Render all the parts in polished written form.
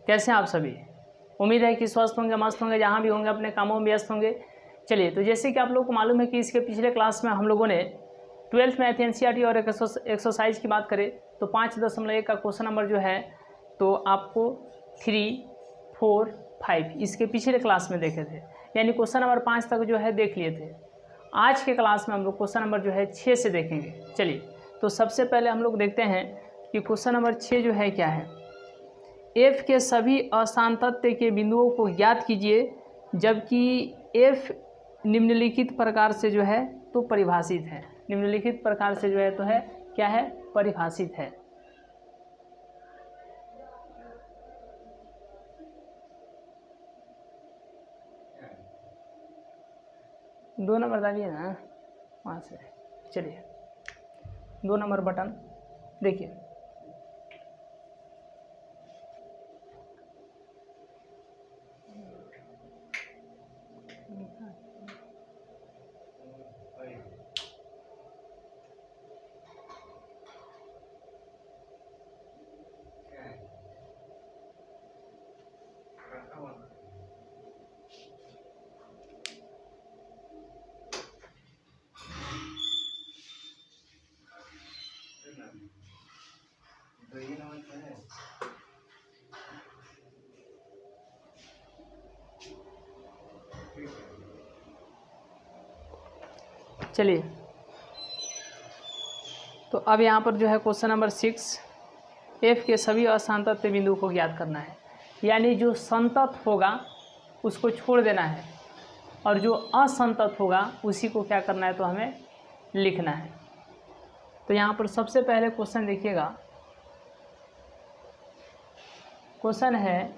कैसे हैं आप सभी? उम्मीद है कि स्वस्थ होंगे, मस्त होंगे, जहाँ भी होंगे अपने कामों में व्यस्त होंगे। चलिए, तो जैसे कि आप लोगों को मालूम है कि इसके पिछले क्लास में हम लोगों ने 12th मैथ एनसीईआरटी और एक्सरसाइज की बात करें तो 5.1 का क्वेश्चन नंबर जो है तो आपको 3, 4, 5 इसके पिछले क्लास में देखे थे, यानी क्वेश्चन नंबर 5 तक जो है देख लिए थे। आज के क्लास में हम लोग क्वेश्चन नंबर जो है 6 से देखेंगे। चलिए, तो सबसे पहले हम लोग देखते हैं कि क्वेश्चन नंबर 6 जो है क्या है। f के सभी असांतत्य के बिंदुओं को ज्ञात कीजिए जबकि f निम्नलिखित प्रकार से जो है तो परिभाषित है। निम्नलिखित प्रकार से जो है तो है क्या है, परिभाषित है। दो नंबर डालिए ना वहाँ से। चलिए, 2 नंबर बटन देखिए। चलिए, तो अब यहाँ पर जो है क्वेश्चन नंबर 6, f के सभी असंतत बिंदु को ज्ञात करना है, यानी जो संतत होगा उसको छोड़ देना है और जो असंतत होगा उसी को क्या करना है तो हमें लिखना है। तो यहाँ पर सबसे पहले क्वेश्चन देखिएगा। क्वेश्चन है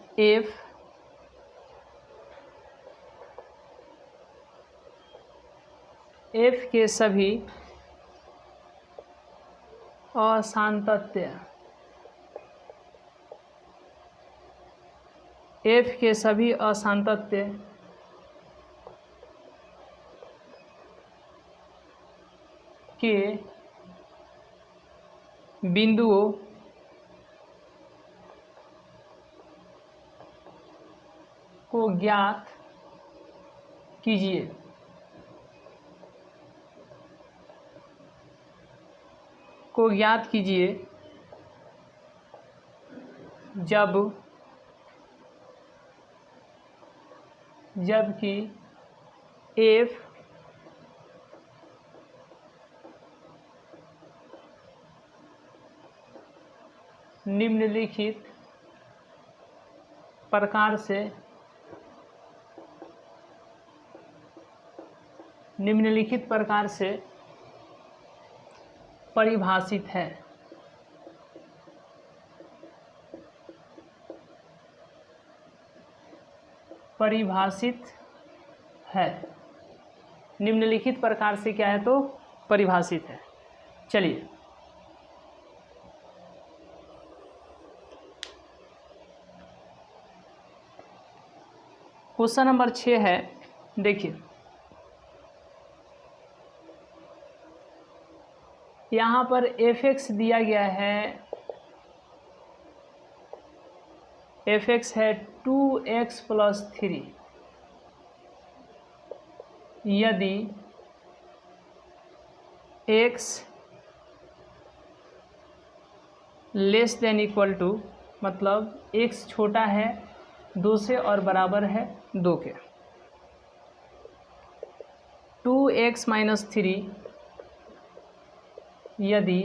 f के सभी असांतत्य f के सभी असांतत्य के बिंदुओं को ज्ञात कीजिए जबकि f निम्नलिखित प्रकार से परिभाषित है। निम्नलिखित प्रकार से क्या है तो परिभाषित है। चलिए, क्वेश्चन नंबर 6 है। देखिए, यहाँ पर fx दिया गया है, fx है 2x + 3 यदि x <= मतलब x छोटा है 2 से और बराबर है 2 के। 2x - 3 यदि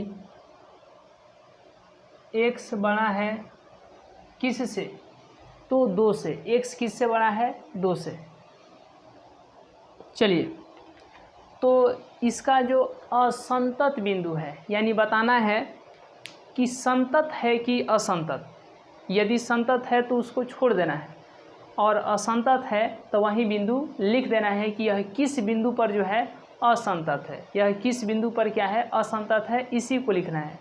x बड़ा है किस से तो 2 से। x किस से बड़ा है 2 से। चलिए, तो इसका जो असंतत बिंदु है, यानी बताना है कि संतत है कि असंतत। यदि संतत है तो उसको छोड़ देना है और असंतत है तो वही बिंदु लिख देना है कि यह किस बिंदु पर जो है असंतत है, यह किस बिंदु पर क्या है असंतत है, इसी को लिखना है।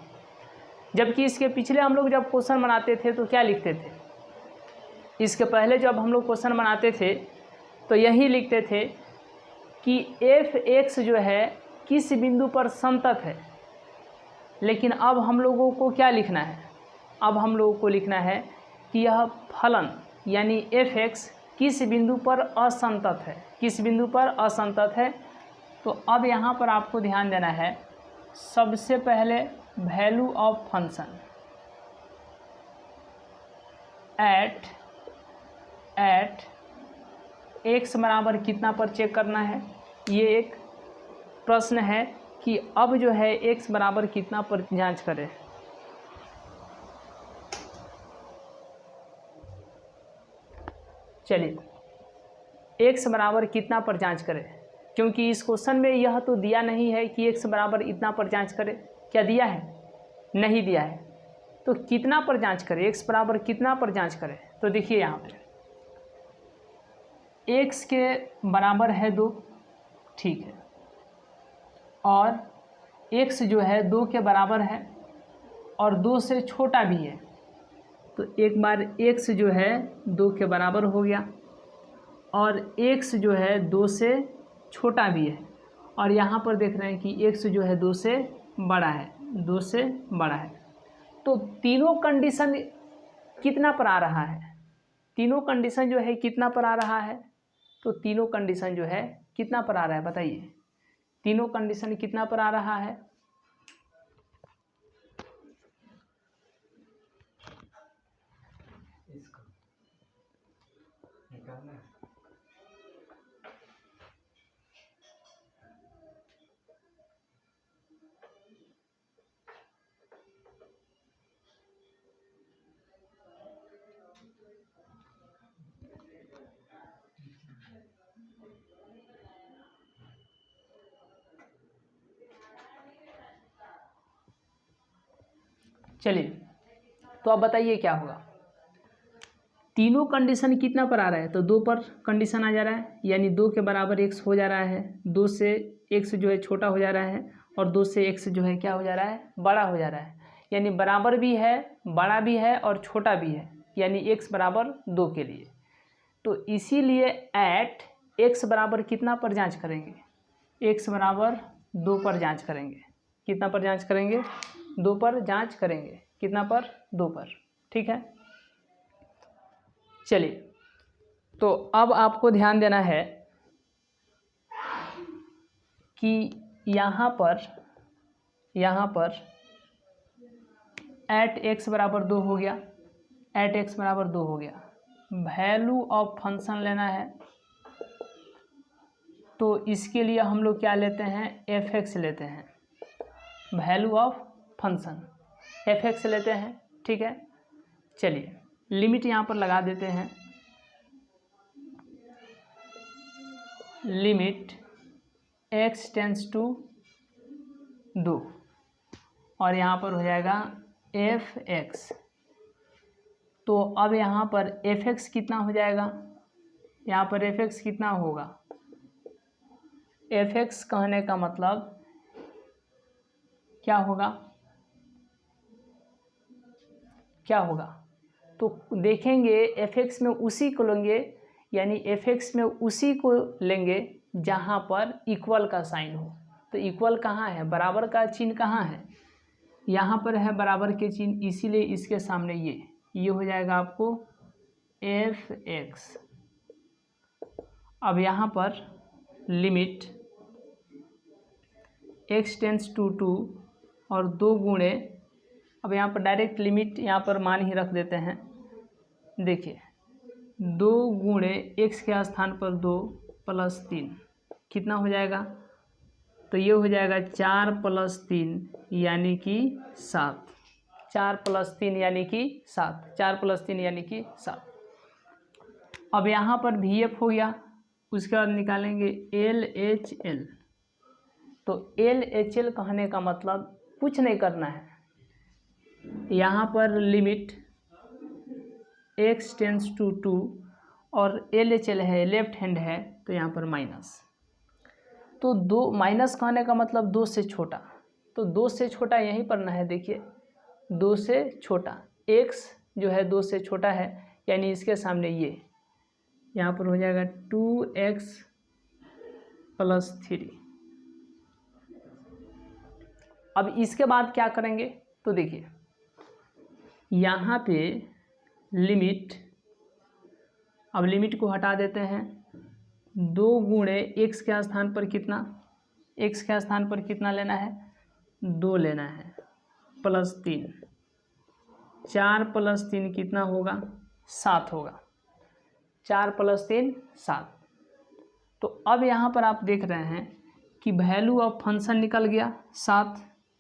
जबकि इसके पिछले हम लोग जब क्वेश्चन बनाते थे तो क्या लिखते थे, इसके पहले जब हम लोग क्वेश्चन बनाते थे तो यही लिखते थे कि f(x) जो है किस बिंदु पर संतत है। लेकिन अब हम लोगों को क्या लिखना है, अब हम लोगों को लिखना है कि यह फलन यानी f(x) किस बिंदु पर असंतत है, किस बिंदु पर असंतत है। तो अब यहाँ पर आपको ध्यान देना है, सबसे पहले value of function at x बराबर कितना पर चेक करना है। ये एक प्रश्न है कि अब जो है x बराबर कितना पर जांच करें। चलिए x बराबर कितना पर जांच करें, क्योंकि इस क्वेश्चन में यह तो दिया नहीं है कि x बराबर इतना पर जांच करें। क्या दिया है? नहीं दिया है। तो कितना पर जांच करें, x बराबर कितना पर जांच करें। तो देखिए यहाँ पर x के बराबर है 2, ठीक है, और x जो है 2 के बराबर है और 2 से छोटा भी है। तो एक बार x जो है 2 के बराबर हो गया और x जो है 2 से छोटा भी है, और यहाँ पर देख रहे हैं कि x जो है 2 से बड़ा है, 2 से बड़ा है। तो तीनों कंडीशन कितना पर आ रहा है, तीनों कंडीशन जो है कितना पर आ रहा है। तो तीनों कंडीशन जो है कितना पर आ रहा है, बताइए तीनों कंडीशन कितना पर आ रहा है। इसको निकालना है। चलिए तो अब बताइए क्या होगा। तीनों कंडीशन कितना पर आ रहा है, तो 2 पर कंडीशन आ जा रहा है, यानी 2 के बराबर x हो जा रहा है, 2 से x जो है छोटा हो जा रहा है और 2 से x जो है क्या हो जा रहा है, बड़ा हो जा रहा है। यानी बराबर भी है, बड़ा भी है और छोटा भी है, यानी x बराबर 2 के लिए। तो इसीलिए एट x बराबर कितना पर जांच करेंगे, x बराबर 2 पर जांच करेंगे। कितना पर जांच करेंगे, 2 पर जांच करेंगे। कितना पर, 2 पर, ठीक है। चलिए तो अब आपको ध्यान देना है कि यहाँ पर एट x बराबर 2 हो गया, एट x बराबर 2 हो गया। वैल्यू ऑफ फंक्शन लेना है, तो इसके लिए हम लोग क्या लेते हैं, f(x) लेते हैं। वैल्यू ऑफ फंक्शन f(x) लेते हैं, ठीक है। चलिए लिमिट यहाँ पर लगा देते हैं, लिमिट x टेंस टू 2 और यहाँ पर हो जाएगा f(x). तो अब यहाँ पर f(x) कितना हो जाएगा, यहाँ पर f(x) कितना होगा। f(x) कहने का मतलब क्या होगा, क्या होगा। तो देखेंगे f(x) में उसी को लेंगे, यानी f(x) में उसी को लेंगे जहाँ पर इक्वल का साइन हो। तो इक्वल कहाँ है, बराबर का चिन्ह कहाँ है, यहाँ पर है बराबर के चिन्ह, इसीलिए इसके सामने ये हो जाएगा आपको f(x). अब यहाँ पर लिमिट x टेंस टू 2 और 2 गुणे, अब यहाँ पर डायरेक्ट लिमिट यहाँ पर मान ही रख देते हैं। देखिए 2 गुणे x के स्थान पर 2 + 3 कितना हो जाएगा, तो ये हो जाएगा 4 + 3 यानी कि 7। 4 + 3 यानी कि 7, 4 + 3 यानी कि 7। अब यहाँ पर VF हो गया, उसके बाद निकालेंगे LHL। तो LHL कहने का मतलब कुछ नहीं करना है, यहाँ पर लिमिट x टेंस टू 2 और LHL है, लेफ्ट हैंड है, तो यहाँ पर माइनस। तो 2 माइनस कहने का मतलब 2 से छोटा, तो 2 से छोटा यहीं पढ़ना है। देखिए 2 से छोटा, x जो है 2 से छोटा है, यानी इसके सामने ये यहाँ पर हो जाएगा 2x + 3। अब इसके बाद क्या करेंगे, तो देखिए यहाँ पे लिमिट, अब लिमिट को हटा देते हैं, 2 गुणे x के स्थान पर कितना, x के स्थान पर कितना लेना है, 2 लेना है, प्लस 3, 4 + 3 कितना होगा, 7 होगा, 4 + 3 7। तो अब यहाँ पर आप देख रहे हैं कि वैल्यू ऑफ फंक्शन निकल गया 7,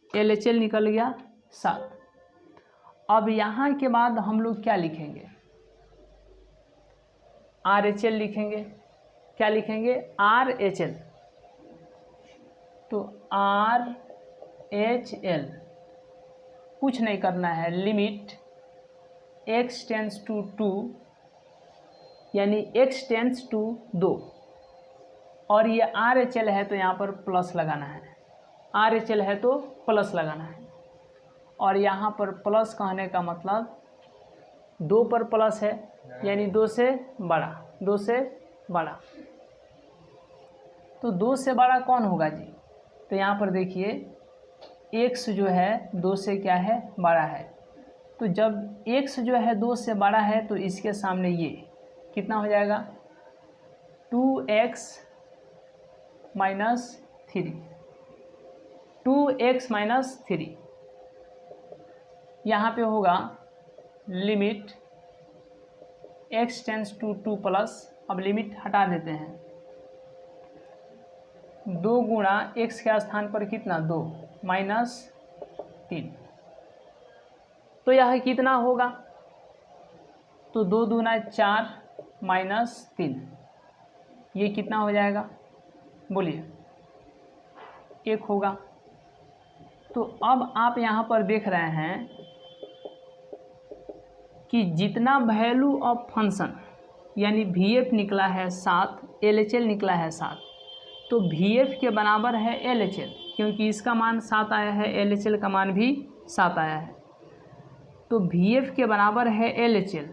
LHL निकल गया 7। अब यहाँ के बाद हम लोग क्या लिखेंगे, RHL लिखेंगे। क्या लिखेंगे, RHL। तो RHL कुछ नहीं करना है, लिमिट x टेंस टू 2 यानी x टेंस टू 2, और ये RHL है तो यहाँ पर प्लस लगाना है, RHL है तो प्लस लगाना है। और यहाँ पर प्लस कहने का मतलब 2 पर प्लस है यानी 2 से बड़ा, 2 से बड़ा। तो 2 से बड़ा कौन होगा जी, तो यहाँ पर देखिए x जो है 2 से क्या है, बड़ा है। तो जब x जो है 2 से बड़ा है तो इसके सामने ये कितना हो जाएगा, 2x - 3, 2x - 3। यहाँ पे होगा limit x tends to 2 plus, अब लिमिट हटा देते हैं, 2 गुणा x के स्थान पर कितना, 2 - 3। तो यह कितना होगा, तो 2 दूना 4 - 3, ये कितना हो जाएगा, बोलिए 1 होगा। तो अब आप यहाँ पर देख रहे हैं कि जितना वैल्यू ऑफ फंक्शन यानी VF निकला है 7, LHL निकला है 7, तो VF के बराबर है LHL, क्योंकि इसका मान 7 आया है, LHL का मान भी 7 आया है। तो VF के बराबर है LHL,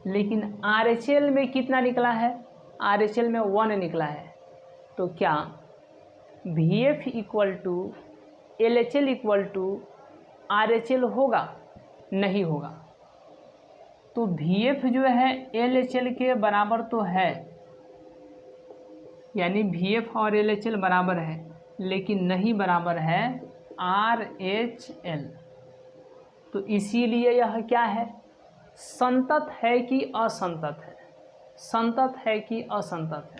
लेकिन RHL में कितना निकला है, RHL में 1 निकला है। तो क्या VF = LHL = RHL होगा, नहीं होगा। तो VF जो है LHL के बराबर तो है, यानी VF और LHL बराबर है, लेकिन नहीं बराबर है RHL। तो इसीलिए यह क्या है, संतत है कि असंतत है, संतत है कि असंतत है।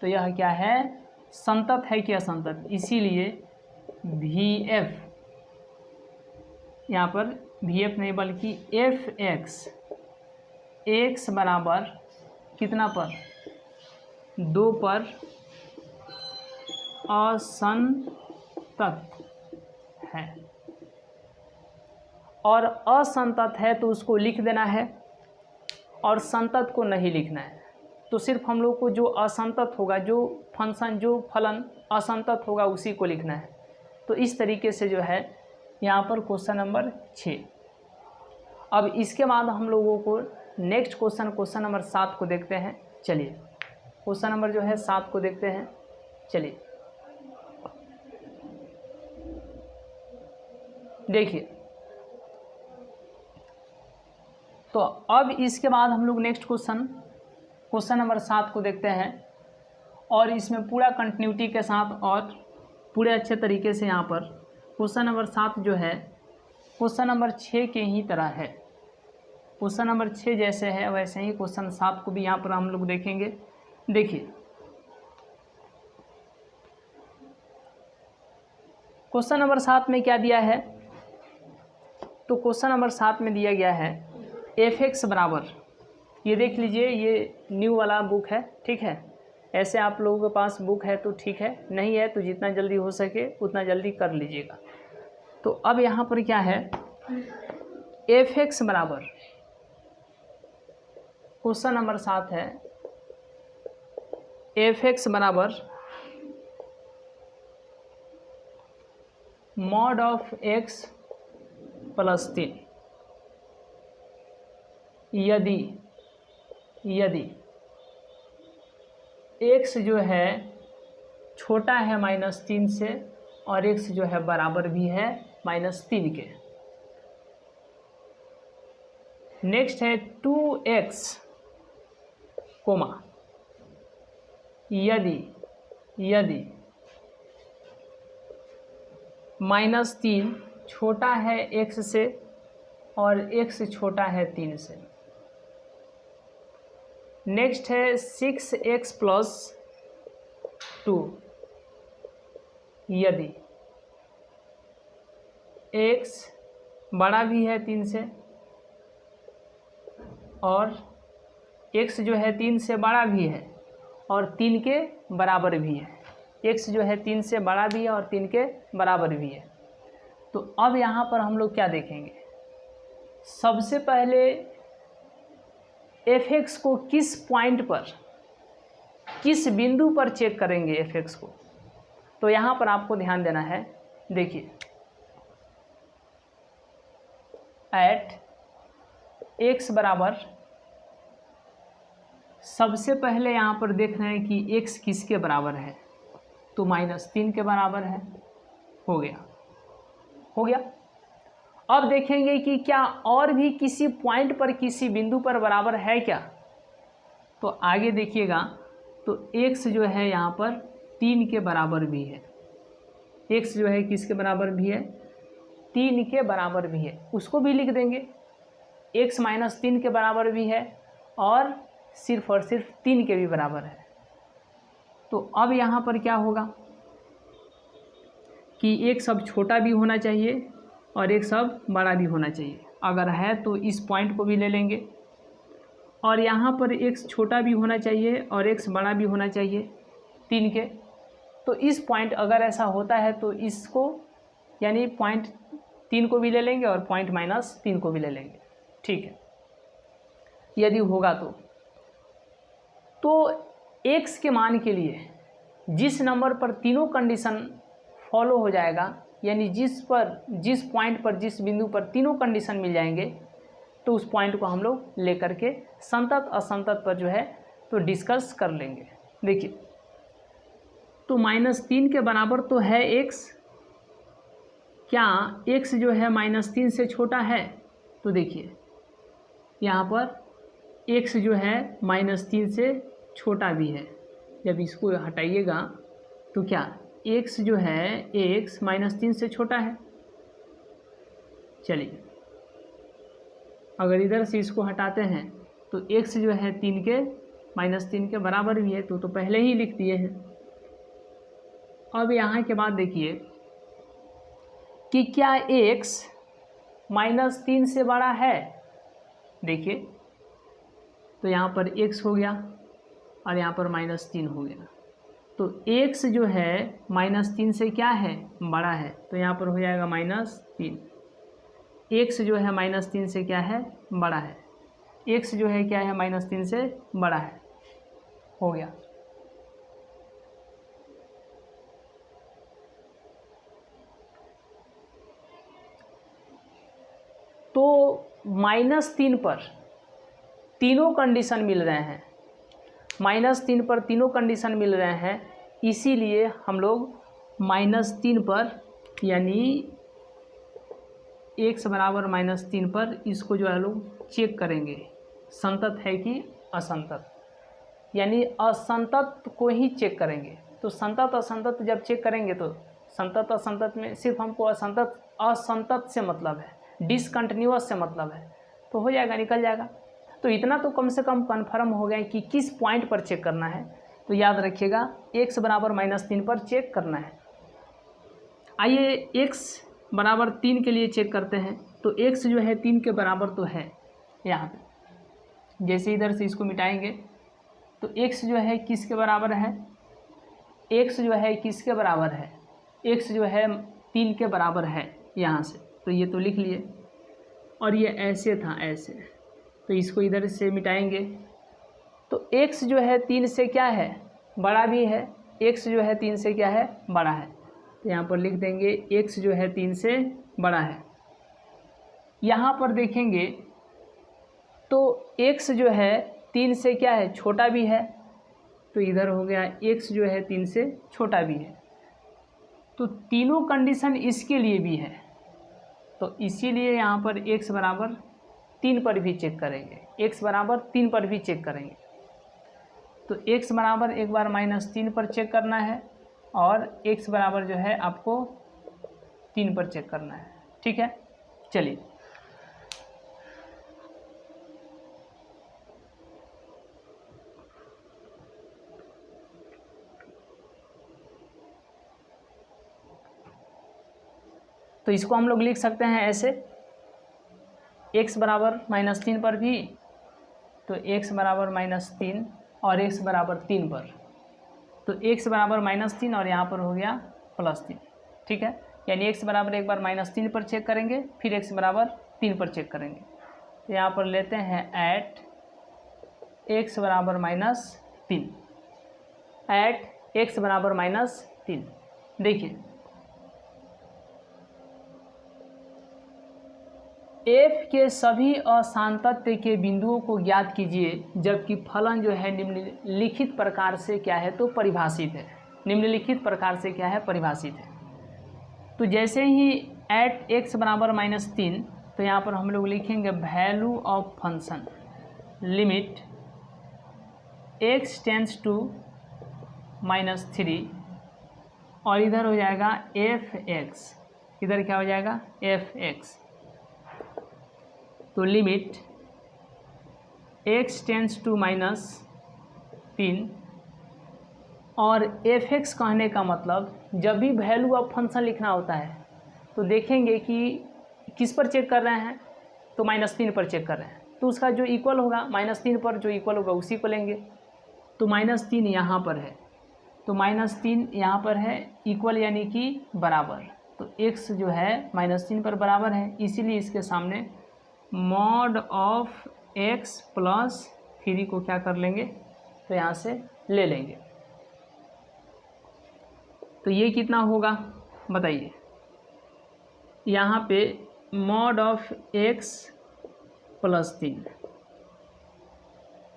तो यह क्या है, संतत है कि असंतत, इसीलिए VF, यहाँ पर VF नहीं बल्कि FX, x बराबर कितना पर, 2 पर असंतत है, और असंतत है तो उसको लिख देना है और संतत को नहीं लिखना है। तो सिर्फ हम लोग को जो असंतत होगा, जो फंक्शन, जो फलन असंतत होगा उसी को लिखना है। तो इस तरीके से जो है यहाँ पर क्वेश्चन नंबर 6। अब इसके बाद हम लोगों को नेक्स्ट क्वेश्चन नंबर 7 को देखते हैं। चलिए क्वेश्चन नंबर जो है 7 को देखते हैं। चलिए देखिए, तो अब इसके बाद हम लोग नेक्स्ट क्वेश्चन नंबर 7 को देखते हैं, और इसमें पूरा कंटिन्यूटी के साथ और पूरे अच्छे तरीके से यहाँ पर क्वेश्चन नंबर 7 जो है क्वेश्चन नंबर 6 के ही तरह है। क्वेश्चन नंबर 6 जैसे है वैसे ही क्वेश्चन 7 को भी यहाँ पर हम लोग देखेंगे। देखिए क्वेश्चन नंबर 7 में क्या दिया है, तो क्वेश्चन नंबर 7 में दिया गया है fx बराबर, ये देख लीजिए, ये न्यू वाला बुक है, ठीक है। ऐसे आप लोगों के पास बुक है तो ठीक है, नहीं है तो जितना जल्दी हो सके उतना जल्दी कर लीजिएगा। तो अब यहाँ पर क्या है, fx बराबर, क्वेश्चन नंबर 7 है fx बराबर mod ऑफ x + 3 यदि x जो है छोटा है -3 से और x जो है बराबर भी है -3 के। नेक्स्ट है 2x कोमा यदि -3 छोटा है x से और x छोटा है 3 से। नेक्स्ट है 6x + 2 यदि x बड़ा भी है 3 से और x जो है 3 से बड़ा भी है और 3 के बराबर भी है। x जो है 3 से बड़ा भी है और 3 के बराबर भी है। तो अब यहाँ पर हम लोग क्या देखेंगे, सबसे पहले fx को किस पॉइंट पर, किस बिंदु पर चेक करेंगे fx को। तो यहाँ पर आपको ध्यान देना है, देखिए एट x बराबर, सबसे पहले यहाँ पर देख रहे हैं कि x किसके बराबर है, तो -3 के बराबर है। हो गया। अब देखेंगे कि क्या और भी किसी पॉइंट पर, किसी बिंदु पर बराबर है क्या। तो आगे देखिएगा, तो x जो है यहाँ पर 3 के बराबर भी है। x जो है किसके बराबर भी है, 3 के बराबर भी है। उसको भी लिख देंगे, x -3 के बराबर भी है और सिर्फ 3 के भी बराबर है। तो अब यहाँ पर क्या होगा कि एक सब छोटा भी होना चाहिए और एक सब बड़ा भी होना चाहिए। अगर है तो इस पॉइंट को भी ले लेंगे, और यहाँ पर x छोटा भी होना चाहिए और x बड़ा भी होना चाहिए 3 के। तो इस पॉइंट अगर ऐसा होता है तो इसको यानी पॉइंट 3 को भी ले लेंगे और पॉइंट -3 को भी ले लेंगे, ठीक है। यदि होगा तो x के मान के लिए जिस नंबर पर तीनों कंडीशन फॉलो हो जाएगा, यानी जिस पॉइंट पर, जिस बिंदु पर तीनों कंडीशन मिल जाएंगे, तो उस पॉइंट को हम लोग लेकर के संतत असंतत पर जो है तो डिस्कस कर लेंगे। देखिए, तो -3 के बराबर तो है x, क्या x जो है -3 से छोटा है। तो देखिए यहाँ पर x जो है -3 से छोटा भी है। जब इसको हटाइएगा तो क्या x जो है x -3 से छोटा है। चलिए, अगर इधर से इसको हटाते हैं तो x जो है 3 के बराबर भी है, तो पहले ही लिख दिए हैं। अब यहाँ के बाद देखिए कि क्या x -3 से बड़ा है। देखिए, तो यहाँ पर x हो गया और यहाँ पर -3 हो गया। तो x जो है -3 से क्या है, बड़ा है, तो यहाँ पर हो जाएगा -3। x जो है -3 से क्या है, बड़ा है। x जो है क्या है, -3 से बड़ा है। हो गया। तो -3 पर तीनों कंडीशन मिल रहे हैं, -3 पर तीनों कंडीशन मिल रहे हैं, इसीलिए हम लोग -3 पर यानी x बराबर -3 पर इसको जो है लोग चेक करेंगे, संतत है कि असंतत, यानी असंतत को ही चेक करेंगे। तो संतत असंतत जब चेक करेंगे तो संतत असंतत में सिर्फ हमको असंतत से मतलब है, डिसकंटिन्यूअस से मतलब है, तो हो जाएगा, निकल जाएगा। तो इतना तो कम से कम कन्फर्म हो गया कि किस पॉइंट पर चेक करना है। तो याद रखिएगा, x बराबर -3 पर चेक करना है। आइए x बराबर 3 के लिए चेक करते हैं। तो x जो है 3 के बराबर तो है यहाँ पे। जैसे इधर से इसको मिटाएंगे तो x जो है किसके बराबर है, x जो है किसके बराबर है, x जो है 3 के बराबर है यहाँ से। तो ये तो लिख लिए, और ये ऐसे था, ऐसे, तो इसको इधर से मिटाएंगे तो x जो है 3 से क्या है, बड़ा भी है। x जो है 3 से क्या है, बड़ा है। तो यहाँ पर लिख देंगे x जो है 3 से बड़ा है। यहाँ पर देखेंगे तो x जो है 3 से क्या है, छोटा भी है। तो इधर हो गया x जो है 3 से छोटा भी है। तो तीनों कंडीशन इसके लिए भी है, तो इसीलिए यहाँ पर x बराबर 3 पर भी चेक करेंगे, x बराबर 3 पर भी चेक करेंगे। तो x बराबर एक बार -3 पर चेक करना है और x बराबर जो है आपको 3 पर चेक करना है। ठीक है, चलिए तो इसको हम लोग लिख सकते हैं ऐसे, x बराबर -3 पर भी, तो x बराबर -3 और x बराबर 3 पर, तो x बराबर -3 और यहाँ पर हो गया +3। ठीक है, यानी x बराबर एक बार -3 पर चेक करेंगे, फिर x बराबर 3 पर चेक करेंगे। तो यहाँ पर लेते हैं एट x बराबर -3, एट x बराबर -3। देखिए f के सभी असांतत्य के बिंदुओं को ज्ञात कीजिए जबकि फलन जो है निम्नलिखित प्रकार से क्या है तो परिभाषित है। निम्नलिखित प्रकार से क्या है परिभाषित है। तो जैसे ही एट x बराबर -3, तो यहाँ पर हम लोग लिखेंगे value of function limit x tends to -3 और इधर हो जाएगा f(x), इधर क्या हो जाएगा f(x). तो लिमिट x टेंड्स टू -3 और f(x) कहने का मतलब जब भी वैल्यू ऑफ फंक्शन लिखना होता है तो देखेंगे कि किस पर चेक कर रहे हैं, तो -3 पर चेक कर रहे हैं, तो उसका जो इक्वल होगा -3 पर जो इक्वल होगा उसी को लेंगे। तो -3 यहाँ पर है, तो -3 यहाँ पर है इक्वल यानी कि बराबर, तो x जो है -3 पर बराबर है, इसीलिए इसके सामने मॉड ऑफ x + 3 को क्या कर लेंगे, तो यहाँ से ले लेंगे। तो ये कितना होगा बताइए, यहाँ पे मॉड ऑफ x + 3,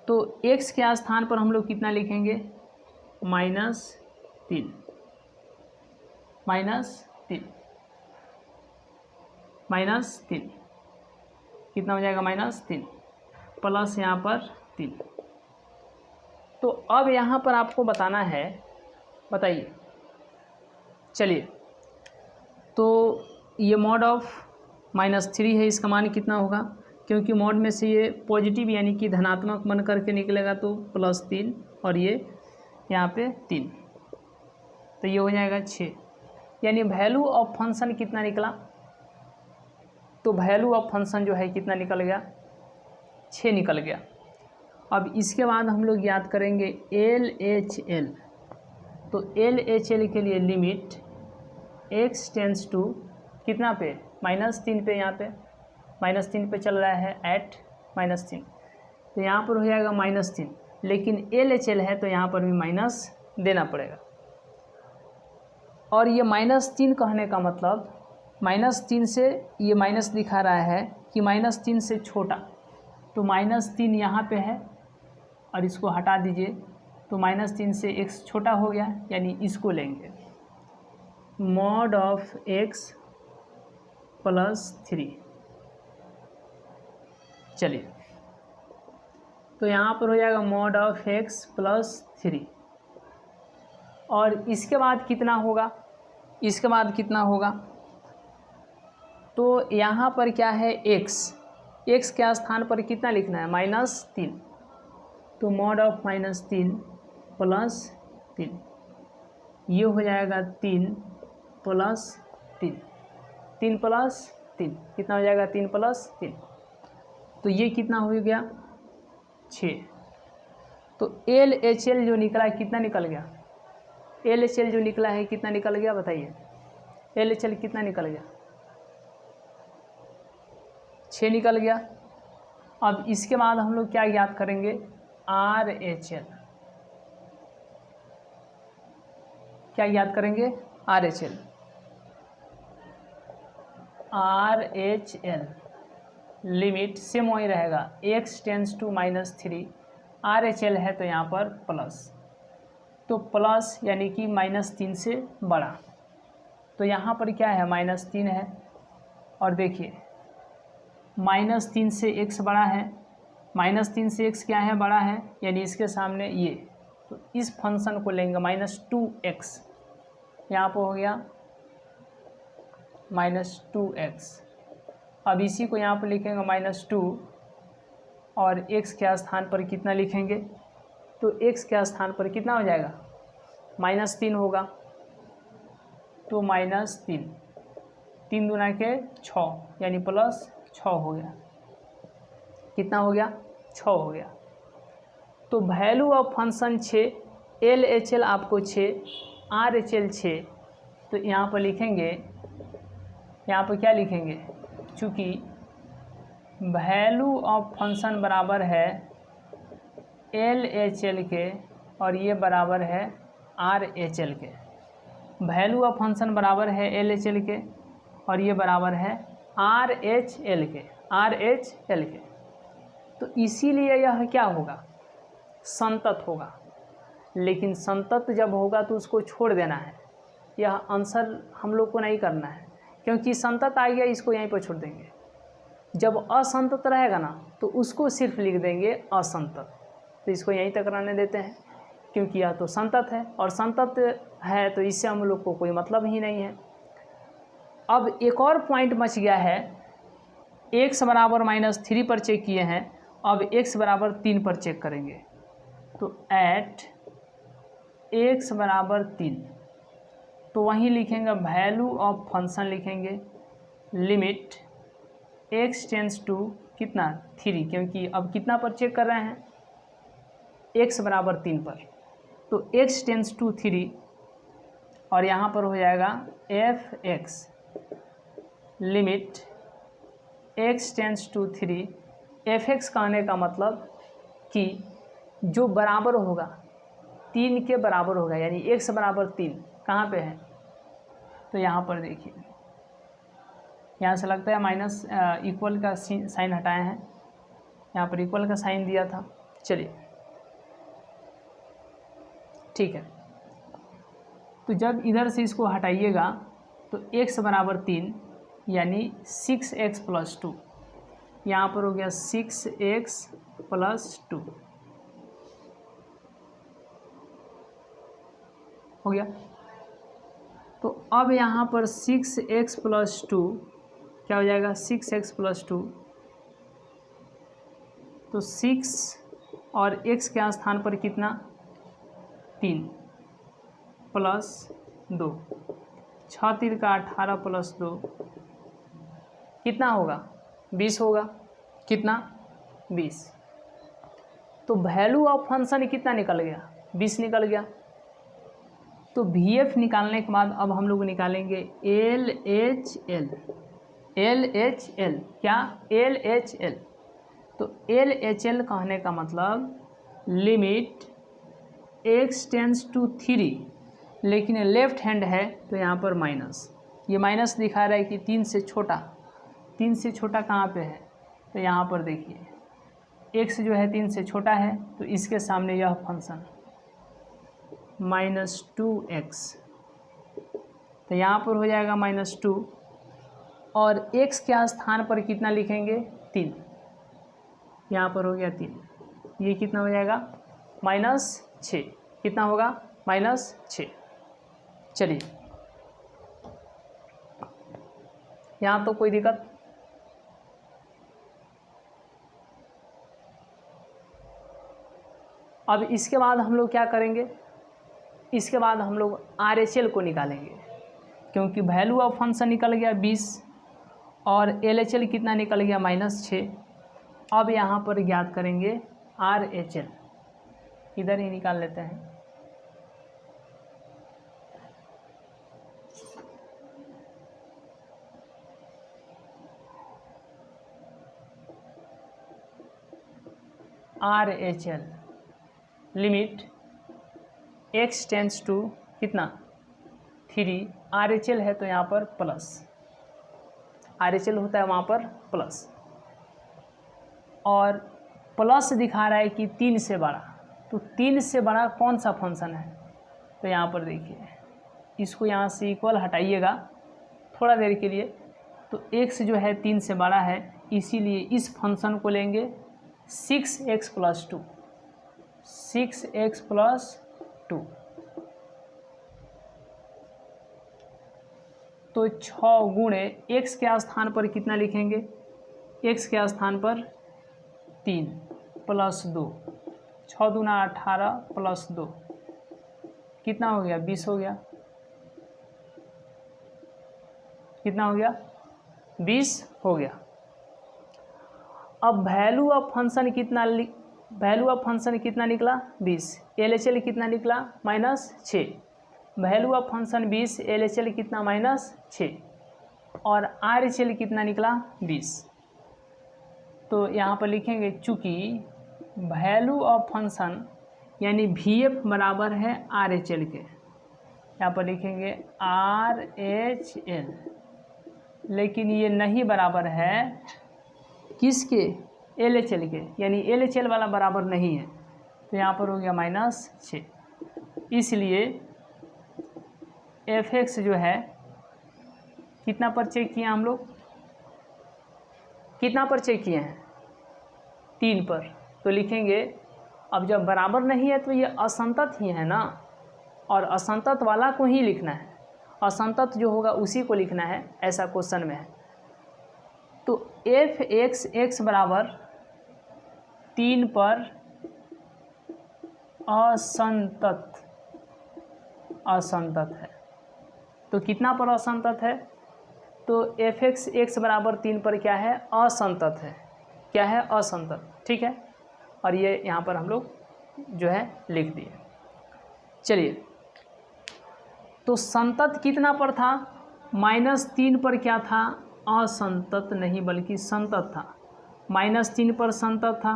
तो x के स्थान पर हम लोग कितना लिखेंगे -3, -3 कितना हो जाएगा -3 प्लस यहाँ पर 3। तो अब यहाँ पर आपको बताना है, बताइए चलिए, तो ये मॉड ऑफ -3 है, इसका मान कितना होगा, क्योंकि मॉड में से ये पॉजिटिव यानी कि धनात्मक बन करके निकलेगा तो +3 और ये यहाँ पे 3, तो ये हो जाएगा 6, यानी वैल्यू ऑफ फंक्शन कितना निकला, तो वैल्यू ऑफ फंक्शन जो है कितना निकल गया 6 निकल गया। अब इसके बाद हम लोग याद करेंगे LHL, तो LHL के लिए लिमिट x टेंड्स टू कितना पे -3 पे, यहाँ पे -3 पे चल रहा है एट -3, तो यहाँ पर हो जाएगा -3, लेकिन LHL है तो यहाँ पर भी माइनस देना पड़ेगा। और ये -3 कहने का मतलब -3 से ये माइनस दिखा रहा है कि -3 से छोटा, तो -3 यहाँ पे है और इसको हटा दीजिए, तो -3 से x छोटा हो गया, यानी इसको लेंगे मॉड ऑफ x + 3। चलिए, तो यहाँ पर हो जाएगा मॉड ऑफ x + 3 और इसके बाद कितना होगा, इसके बाद कितना होगा, तो यहाँ पर क्या है x के स्थान पर कितना लिखना है -3, तो मॉड ऑफ -3 + 3, ये हो जाएगा 3 + 3, 3 + 3 कितना हो जाएगा 3 + 3, तो ये कितना हो गया 6। तो LHL जो निकला है कितना निकल गया, LHL जो निकला है कितना निकल गया बताइए, LHL कितना निकल गया 6 निकल गया। अब इसके बाद हम लोग क्या याद करेंगे RHL, क्या याद करेंगे RHL लिमिट सेम वही रहेगा x टेंड्स टू -3, RHL है तो यहाँ पर प्लस, तो प्लस यानी कि -3 से बड़ा, तो यहाँ पर क्या है -3 है, और देखिए -3 से x बड़ा है, -3 से x क्या है, बड़ा है, यानी इसके सामने ये, तो इस फंक्शन को लेंगे -2x, यहाँ पर हो गया -2x। अब इसी को यहाँ पर लिखेंगे -2 और x के स्थान पर कितना लिखेंगे, तो x के स्थान पर कितना हो जाएगा, -3 होगा, तो -3, 3 दूना के 6 यानी +6 हो गया। कितना हो गया, 6 हो गया। तो वैल्यू ऑफ फंक्शन 6, LHL आपको 6, RHL 6, तो यहाँ पर लिखेंगे, यहाँ पर क्या लिखेंगे, चूँकि वैल्यू ऑफ फंक्शन बराबर है LHL के और ये बराबर है RHL के। वैल्यू ऑफ फंक्शन बराबर है LHL के और ये बराबर है RHL के, तो इसीलिए यह क्या होगा, संतत होगा। लेकिन संतत जब होगा तो उसको छोड़ देना है, यह आंसर हम लोग को नहीं करना है, क्योंकि संतत आ गया, इसको यहीं पर छोड़ देंगे। जब असंतत रहेगा ना तो उसको सिर्फ लिख देंगे असंतत, तो इसको यहीं तक रहने देते हैं, क्योंकि यह तो संतत है और संतत है तो इससे हम लोग को कोई मतलब ही नहीं है। अब एक और पॉइंट बच गया है, x बराबर -3 पर चेक किए हैं, अब x बराबर 3 पर चेक करेंगे, तो एट x बराबर 3, तो वहीं लिखेंगे वैल्यू ऑफ फंक्शन, लिखेंगे लिमिट x टेंस टू कितना 3, क्योंकि अब कितना पर चेक कर रहे हैं, x बराबर 3 पर, तो x टेंस टू 3 और यहाँ पर हो जाएगा fx, limit x tends to 3, fx कहने का मतलब कि जो बराबर होगा 3 के बराबर होगा, यानी x बराबर 3 कहाँ पे है, तो यहाँ पर देखिए, यहाँ से लगता है माइनस इक्वल का साइन हटाए हैं, यहाँ पर इक्वल का साइन दिया था। चलिए ठीक है, तो जब इधर से इसको हटाइएगा तो x बराबर 3 यानी 6x + 2, यहाँ पर हो गया 6x + 2 हो गया। तो अब यहाँ पर 6x + 2 क्या हो जाएगा, 6x + 2, तो 6 और x के स्थान पर कितना 3 + 2, 6 3 का 18 + 2 कितना होगा, 20 होगा। कितना, 20। तो वैल्यू ऑफ फंक्शन कितना निकल गया, 20 निकल गया। तो VF निकालने के बाद अब हम लोग निकालेंगे LHL, क्या LHL, तो LHL कहने का मतलब लिमिट x टेंस टू 3, लेकिन लेफ्ट हैंड है तो यहाँ पर माइनस, ये माइनस दिखा रहा है कि 3 से छोटा, 3 से छोटा कहाँ पे है, तो यहाँ पर देखिए x जो है 3 से छोटा है, तो इसके सामने यह फंक्शन -2x, तो यहाँ पर हो जाएगा -2 और x के स्थान पर कितना लिखेंगे 3, यहाँ पर हो गया 3, ये कितना हो जाएगा -6, कितना होगा -6। चलिए यहाँ तो कोई दिक्कत, अब इसके बाद हम लोग क्या करेंगे, इसके बाद हम लोग RHL को निकालेंगे, क्योंकि वैल्यू ऑफ फंक्शन निकल गया 20 और LHL कितना निकल गया -6। अब यहाँ पर ज्ञात करेंगे RHL, इधर ही निकाल लेते हैं। RHL limit x tends to कितना 3, RHL है तो यहाँ पर प्लस, RHL होता है वहाँ पर प्लस, और प्लस दिखा रहा है कि 3 से बड़ा, तो 3 से बड़ा कौन सा फंक्शन है, तो यहाँ पर देखिए इसको यहाँ से इक्वल हटाइएगा थोड़ा देर के लिए, तो x जो है 3 से बड़ा है, इसीलिए इस फंक्शन को लेंगे 6x + 2, 6x + 2। तो 6 गुणे x के स्थान पर कितना लिखेंगे, x के स्थान पर 3 + 2, 6 दूना 18 + 2 कितना हो गया, 20 हो गया। कितना हो गया, 20 हो गया। अब वैल्यू ऑफ फंक्शन कितना निकला, 20। LHL कितना निकला, -6। वैल्यू ऑफ फंक्शन 20, LHL कितना, -6। और RHL कितना निकला, 20। तो यहाँ पर लिखेंगे चूँकि वैल्यू ऑफ फंक्शन यानी VF बराबर है RHL के, यहाँ पर लिखेंगे RHL, लेकिन ये नहीं बराबर है किसके, LHL के, यानी LHL वाला बराबर नहीं है, तो यहाँ पर हो गया -6। इसलिए fx जो है कितना पर चेक किए हम लोग, कितना पर चेक किए हैं, 3 पर। तो लिखेंगे, अब जब बराबर नहीं है तो ये असंतत ही है ना, और असंतत वाला को ही लिखना है, असंतत जो होगा उसी को लिखना है, ऐसा क्वेश्चन में है। तो fx x बराबर 3 पर असंतत है। तो कितना पर असंतत है, तो fx x बराबर 3 पर क्या है, असंतत है। क्या है, असंतत, ठीक है। और ये यहाँ पर हम लोग जो है लिख दिए। चलिए, तो संतत कितना पर था, -3 पर क्या था, असंतत नहीं बल्कि संतत था। -3 पर संतत था,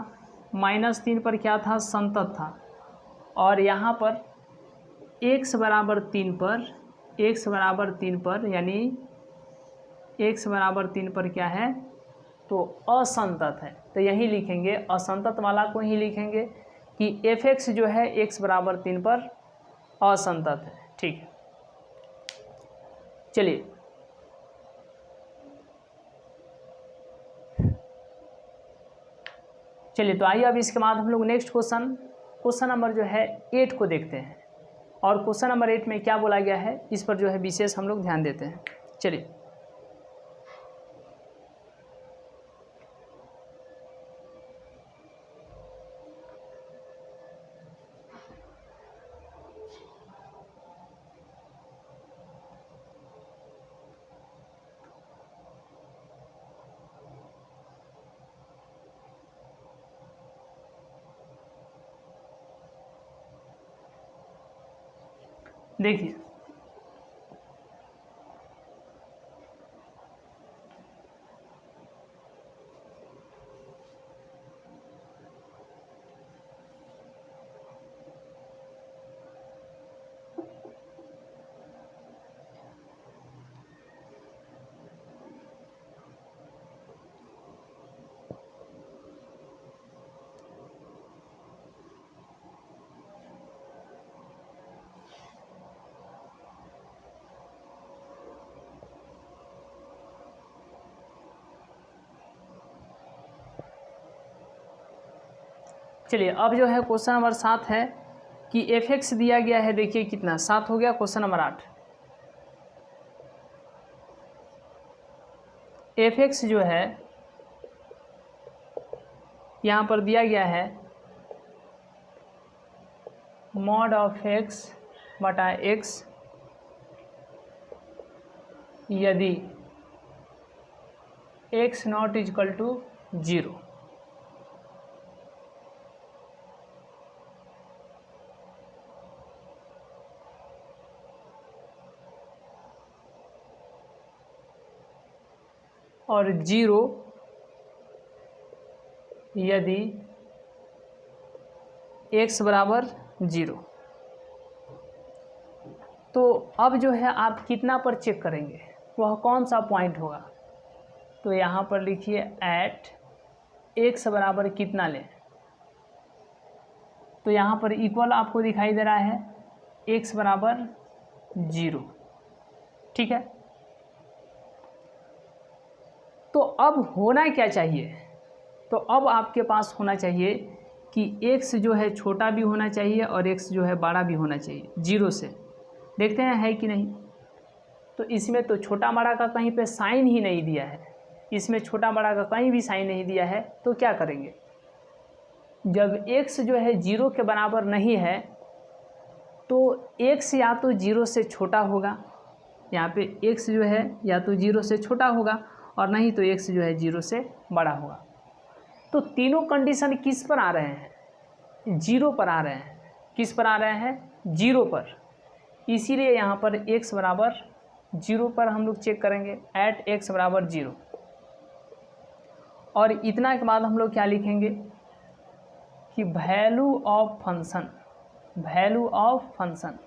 -3 पर क्या था, संतत था। और यहाँ पर x बराबर 3 पर, x बराबर 3 पर यानी x बराबर 3 पर क्या है, तो असंतत है। तो यही लिखेंगे, असंतत वाला को ही लिखेंगे कि fx जो है x बराबर 3 पर असंतत है, ठीक है। चलिए, तो आइए अब इसके बाद हम लोग नेक्स्ट क्वेश्चन नंबर जो है 8 को देखते हैं। और क्वेश्चन नंबर 8 में क्या बोला गया है, इस पर जो है विशेष हम लोग ध्यान देते हैं। चलिए, देखिए, अब जो है क्वेश्चन नंबर 7 है कि fx दिया गया है, देखिए कितना, 7 हो गया। क्वेश्चन नंबर 8, fx जो है यहाँ पर दिया गया है mod ऑफ x बटा x यदि x नॉट इक्वल टू 0। और 0 यदि x बराबर 0। तो अब जो है आप कितना पर चेक करेंगे, वह कौन सा पॉइंट होगा। तो यहाँ पर लिखिए एट x बराबर कितना लें। तो यहाँ पर इक्वल आपको दिखाई दे रहा है x बराबर 0, ठीक है। तो अब होना क्या चाहिए, तो अब आपके पास होना चाहिए कि x जो है छोटा भी होना चाहिए और x जो है बड़ा भी होना चाहिए 0 से। देखते हैं है कि नहीं। तो इसमें तो छोटा बड़ा का कहीं पे साइन ही नहीं दिया है, इसमें छोटा बड़ा का कहीं भी साइन नहीं दिया है। तो क्या करेंगे, जब x जो है 0 के बराबर नहीं है तो x या तो 0 से छोटा होगा, यहाँ पे x जो है या तो 0 से छोटा होगा और नहीं तो x जो है 0 से बड़ा होगा। तो तीनों कंडीशन किस पर आ रहे हैं, 0 पर आ रहे हैं। किस पर आ रहे हैं, 0 पर। इसीलिए यहाँ पर x बराबर 0 पर हम लोग चेक करेंगे, एट x बराबर 0। और इतना के बाद हम लोग क्या लिखेंगे कि value of function, value of function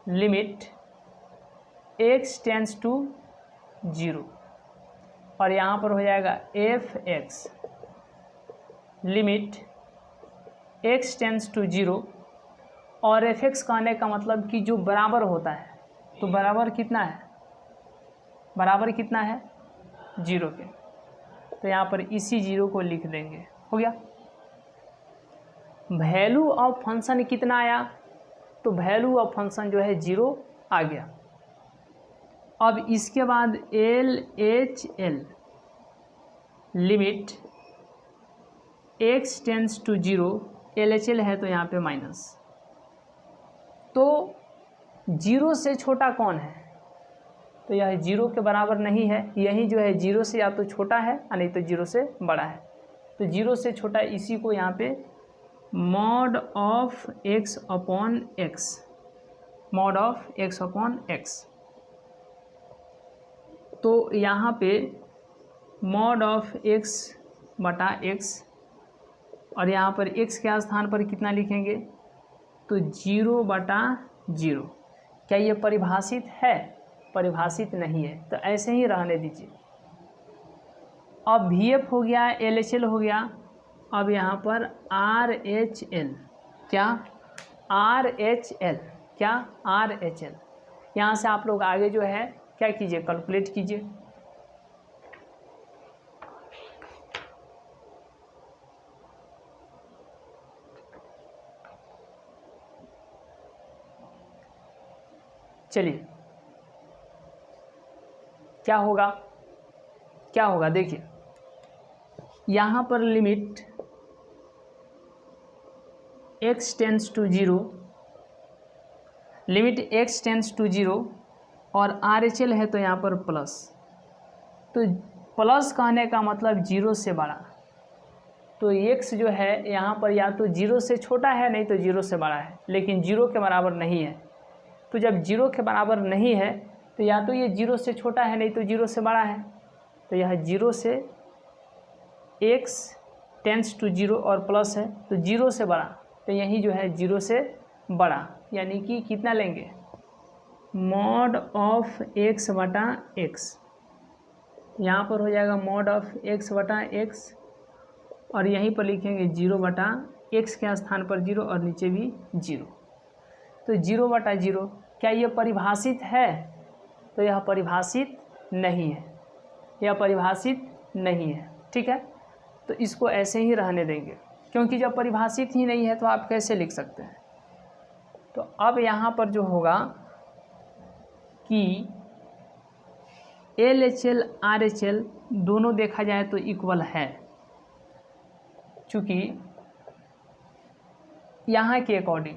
limit x tends to 0, और यहाँ पर हो जाएगा f(x) limit x tends to 0। और f(x) कहने का मतलब कि जो बराबर होता है, तो बराबर कितना है, बराबर कितना है 0 के। तो यहाँ पर इसी 0 को लिख देंगे, हो गया। वैल्यू ऑफ फंक्शन कितना आया, तो वैल्यू ऑफ फंक्शन जो है 0 आ गया। अब इसके बाद LHL limit x tends to 0, LHL है तो यहाँ पे माइनस। तो 0 से छोटा कौन है, तो यह 0 के बराबर नहीं है, यही जो है 0 से या तो छोटा है या नहीं तो 0 से बड़ा है। तो 0 से छोटा इसी को यहाँ पे mod of x upon x, mod of x upon x। तो यहाँ पे मॉड ऑफ x बटा x, और यहाँ पर x के स्थान पर कितना लिखेंगे, तो 0 बटा 0। क्या ये परिभाषित है, परिभाषित नहीं है, तो ऐसे ही रहने दीजिए। अब VF हो गया, LHL हो गया, अब यहाँ पर RHL, क्या RHL, क्या RHL। यहाँ से आप लोग आगे जो है क्या कीजिए, कैलकुलेट कीजिए। चलिए क्या होगा, क्या होगा देखिए, यहाँ पर limit x tends to 0, limit x tends to 0 और RHL है तो यहाँ पर प्लस। तो प्लस कहने का मतलब 0 से बड़ा, तो x जो है यहाँ पर या तो 0 से छोटा है नहीं तो 0 से बड़ा है, लेकिन 0 के बराबर नहीं है। तो जब 0 के बराबर नहीं है तो या तो ये 0 से छोटा है नहीं तो 0 से बड़ा है। तो यह 0 से x टेंड्स टू 0 और प्लस है तो 0 से बड़ा, तो यही जो है 0 से बड़ा, यानी कि कितना लेंगे, मॉड ऑफ x बटा x। यहाँ पर हो जाएगा मॉड ऑफ x बटा x, और यहीं पर लिखेंगे 0 बटा x के स्थान पर 0 और नीचे भी 0। तो 0 बटा 0, क्या ये परिभाषित है, तो यह परिभाषित नहीं है, यह परिभाषित नहीं है, ठीक है। तो इसको ऐसे ही रहने देंगे, क्योंकि जब परिभाषित ही नहीं है तो आप कैसे लिख सकते हैं। तो अब यहाँ पर जो होगा कि LHL RHL दोनों देखा जाए तो इक्वल है, चूँकि यहाँ के अकॉर्डिंग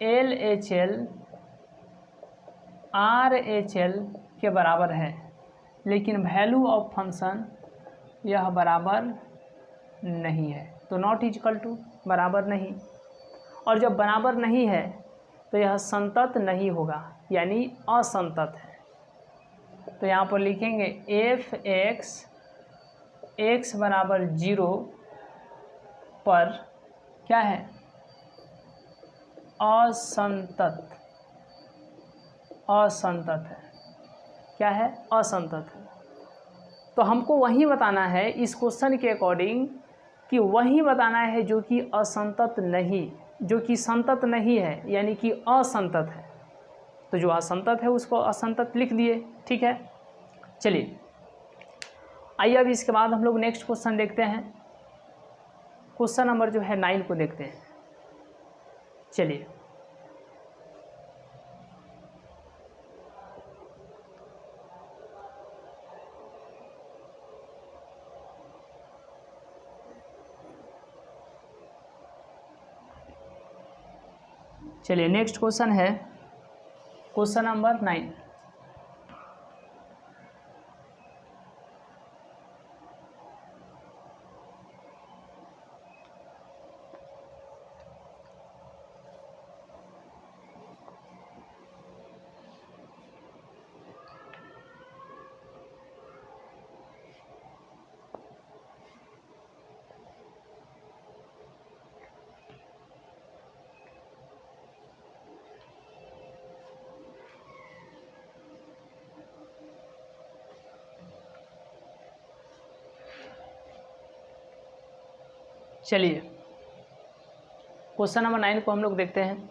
LHL RHL के बराबर है, लेकिन वैल्यू ऑफ फंक्शन यह बराबर नहीं है। तो नॉट इक्वल टू, बराबर नहीं, और जब बराबर नहीं है तो यह संतत नहीं होगा, यानी असंतत है। तो यहाँ पर लिखेंगे f(x) x बराबर 0 पर क्या है, असंतत, असंतत है, क्या है, असंतत है। तो हमको वही बताना है इस क्वेश्चन के अकॉर्डिंग, कि वही बताना है जो कि असंतत नहीं, जो कि संतत नहीं है, यानी कि असंतत है। तो जो असंतत है उसको असंतत लिख दिए, ठीक है। चलिए आइए अब इसके बाद हम लोग नेक्स्ट क्वेश्चन देखते हैं। क्वेश्चन नंबर जो है 9 को देखते हैं। चलिए नेक्स्ट क्वेश्चन है क्वेश्चन नंबर 9। चलिए क्वेश्चन नंबर 9 को हम लोग देखते हैं।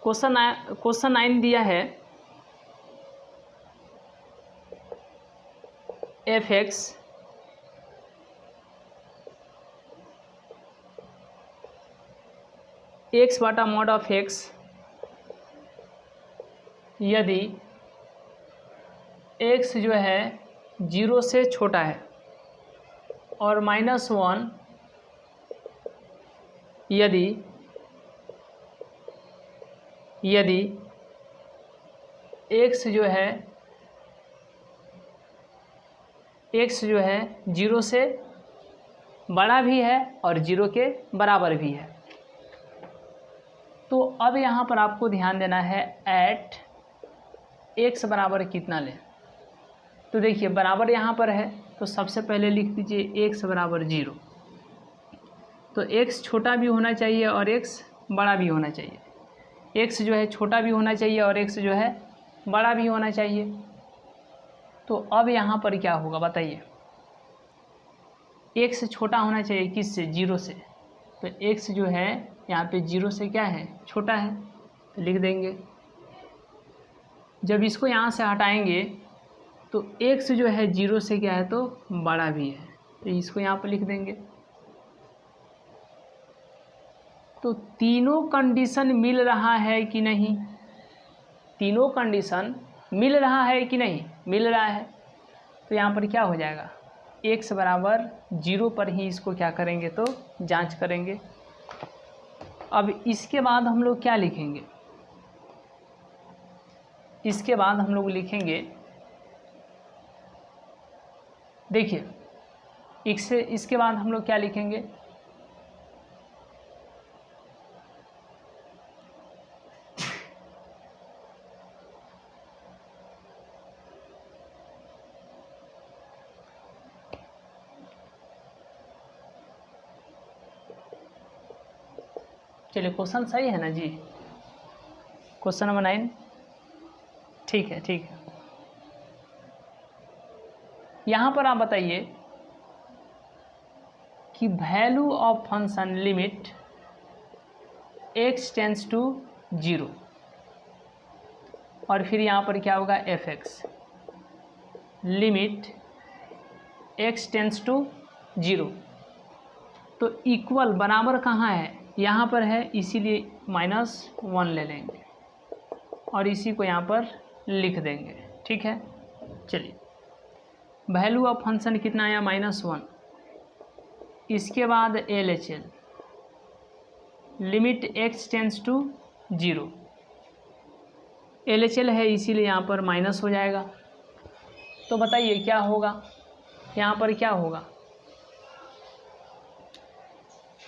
क्वेश्चन 9 दिया है f(x) x बटा मॉड ऑफ x यदि x जो है 0 से छोटा है और -1 यदि x जो है 0 से बड़ा भी है और 0 के बराबर भी है। तो अब यहाँ पर आपको ध्यान देना है एट x बराबर कितना लें। तो देखिए बराबर यहाँ पर है तो सबसे पहले लिख दीजिए x बराबर 0। तो x छोटा भी होना चाहिए और x बड़ा भी होना चाहिए। x जो है छोटा भी होना चाहिए और x जो है बड़ा भी होना चाहिए। तो अब यहाँ पर क्या होगा बताइए। x छोटा होना चाहिए किससे? 0 से। तो x जो है यहाँ पे 0 से क्या है? छोटा है। तो लिख देंगे। जब इसको यहाँ से हटाएंगे तो x जो है 0 से क्या है? तो बड़ा भी है। तो इसको यहाँ पर लिख देंगे। तो तीनों कंडीशन मिल रहा है कि नहीं? तीनों कंडीशन मिल रहा है कि नहीं? मिल रहा है। तो यहाँ पर क्या हो जाएगा? x बराबर 0 पर ही इसको क्या करेंगे? तो जांच करेंगे। अब इसके बाद हम लोग क्या लिखेंगे? इसके बाद हम लोग लिखेंगे, देखिए इसके बाद हम लोग क्या लिखेंगे? चलिए क्वेश्चन सही है ना जी? क्वेश्चन नंबर 9 ठीक है, ठीक है। यहाँ पर आप बताइए कि value of function limit x tends to 0 और फिर यहाँ पर क्या होगा? f(x) limit x tends to 0। तो इक्वल बराबर कहाँ है? यहाँ पर है, इसीलिए -1 ले लेंगे और इसी को यहाँ पर लिख देंगे। ठीक है। चलिए वैल्यू ऑफ फंक्शन कितना आया? -1। इसके बाद LHL limit x tends to 0। LHL है इसीलिए यहाँ पर माइनस हो जाएगा। तो बताइए क्या होगा? यहाँ पर क्या होगा?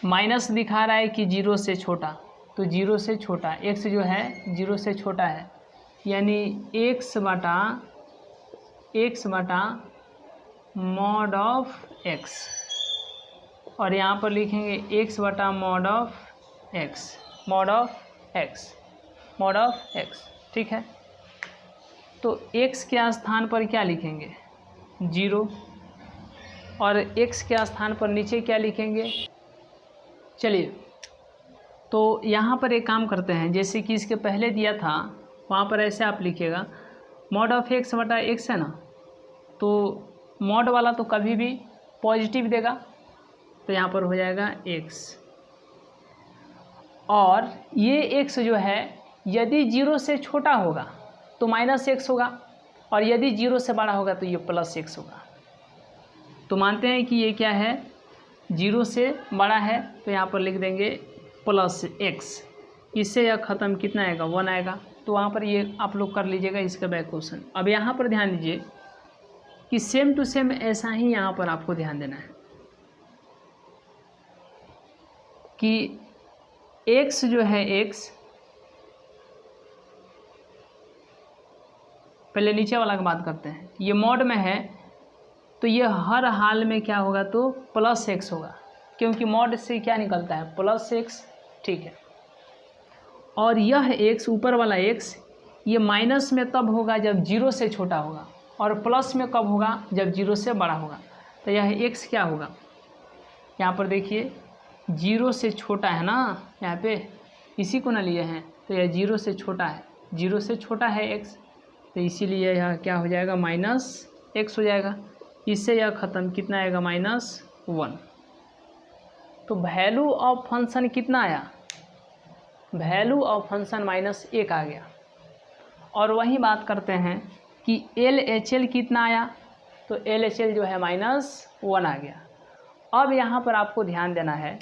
माइनस दिखा रहा है कि 0 से छोटा, तो 0 से छोटा x जो है 0 से छोटा है, यानी x बटा मॉड ऑफ x और यहाँ पर लिखेंगे x बटा मॉड ऑफ x। ठीक है। तो x के स्थान पर क्या लिखेंगे? 0 और x के स्थान पर नीचे क्या लिखेंगे? चलिए तो यहाँ पर एक काम करते हैं, जैसे कि इसके पहले दिया था वहाँ पर ऐसे आप लिखिएगा मॉड ऑफ एक्स बटा एक्स है ना, तो मॉड वाला तो कभी भी पॉजिटिव देगा, तो यहाँ पर हो जाएगा एक्स, और ये एक्स जो है यदि 0 से छोटा होगा तो माइनस एक्स होगा, और यदि 0 से बड़ा होगा तो ये प्लस एक्स होगा। तो मानते हैं कि ये क्या है, 0 से बड़ा है, तो यहाँ पर लिख देंगे प्लस एक्स, इससे यह ख़त्म कितना आएगा, 1 आएगा। तो वहाँ पर ये आप लोग कर लीजिएगा इसका बैक क्वेश्चन। अब यहाँ पर ध्यान दीजिए कि सेम टू सेम ऐसा ही यहाँ पर आपको ध्यान देना है कि x जो है x, पहले नीचे वाला की बात करते हैं, ये मॉड में है तो ये हर हाल में क्या होगा, तो प्लस एक्स होगा, क्योंकि मॉड से क्या निकलता है, प्लस एक्स, ठीक है। और यह एक्स, ऊपर वाला एक्स, ये माइनस में तब होगा जब 0 से छोटा होगा, और प्लस में कब होगा, जब 0 से बड़ा होगा। तो यह एक्स क्या होगा, यहाँ पर देखिए 0 से छोटा है ना, यहाँ पे इसी को ना लिए हैं, तो यह 0 से छोटा है, 0 से छोटा है एक्स, तो इसीलिए यह क्या हो जाएगा, माइनस एक्स हो जाएगा। इससे यह ख़त्म कितना आएगा, -1। तो वैल्यू ऑफ फंक्शन कितना आया, वैल्यू ऑफ फंक्शन -1 आ गया। और वही बात करते हैं कि LHL कितना आया, तो LHL जो है -1 आ गया। अब यहाँ पर आपको ध्यान देना है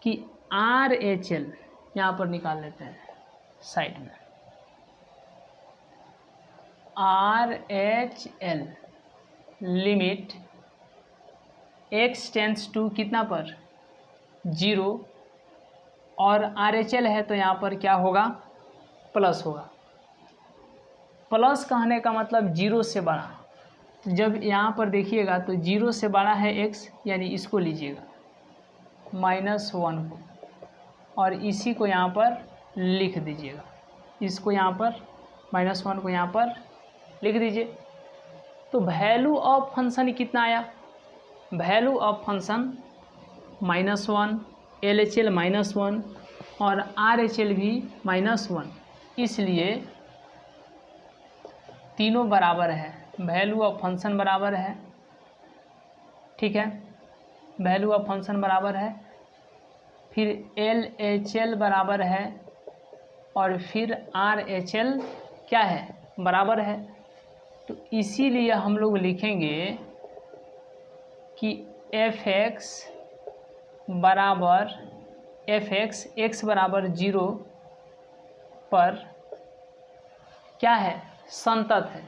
कि RHL यहाँ पर निकाल लेते हैं साइड में, RHL limit x tends to कितना पर, 0, और RHL है तो यहाँ पर क्या होगा, प्लस होगा। प्लस कहने का मतलब 0 से बड़ा, तो जब यहाँ पर देखिएगा तो 0 से बड़ा है x, यानी इसको लीजिएगा -1 को, और इसी को यहाँ पर लिख दीजिएगा, इसको यहाँ पर -1 को यहाँ पर लिख दीजिए। तो वैल्यू ऑफ फंक्शन कितना आया, वैल्यू ऑफ फंक्शन -1, LHL -1 और RHL भी -1, इसलिए तीनों बराबर है, वैल्यू ऑफ फंक्शन बराबर है, ठीक है, वैल्यू ऑफ फंक्शन बराबर है, फिर LHL बराबर है, और फिर RHL क्या है, बराबर है। तो इसीलिए हम लोग लिखेंगे कि fx बराबर fx x बराबर 0 पर क्या है, संतत है।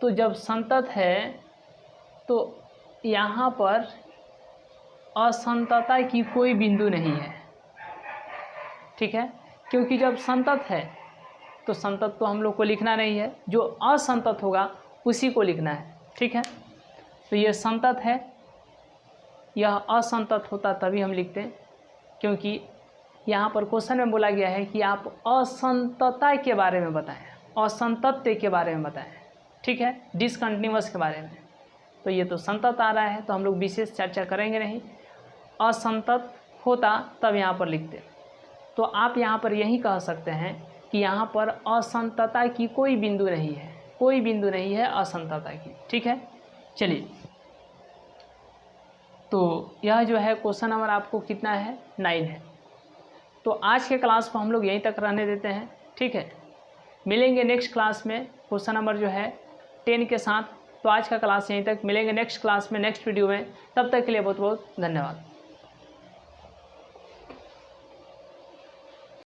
तो जब संतत है तो यहाँ पर असंतता की कोई बिंदु नहीं है, ठीक है, क्योंकि जब संतत है तो संतत तो हम लोग को लिखना नहीं है, जो असंतत होगा उसी को लिखना है, ठीक है। तो ये संतत है, यह असंतत होता तभी हम लिखते हैं, क्योंकि यहाँ पर क्वेश्चन में बोला गया है कि आप असंतता के बारे में बताएं, असंतत्य के बारे में बताएं, ठीक है, डिसकंटिन्यूअस के बारे में। तो ये तो संतत आ रहा है, तो हम लोग विशेष चर्चा करेंगे नहीं, असंतत होता तब यहाँ पर लिखते। तो आप यहाँ पर यही कह सकते हैं कि यहाँ पर असंतता की कोई बिंदु नहीं है, कोई बिंदु नहीं है असंतता की, ठीक है। चलिए, तो यह जो है क्वेश्चन नंबर आपको कितना है, 9 है। तो आज के क्लास को हम लोग यहीं तक रहने देते हैं, ठीक है। मिलेंगे नेक्स्ट क्लास में क्वेश्चन नंबर जो है 10 के साथ। तो आज का क्लास यहीं तक, मिलेंगे नेक्स्ट क्लास में, नेक्स्ट वीडियो में। तब तक के लिए बहुत बहुत धन्यवाद।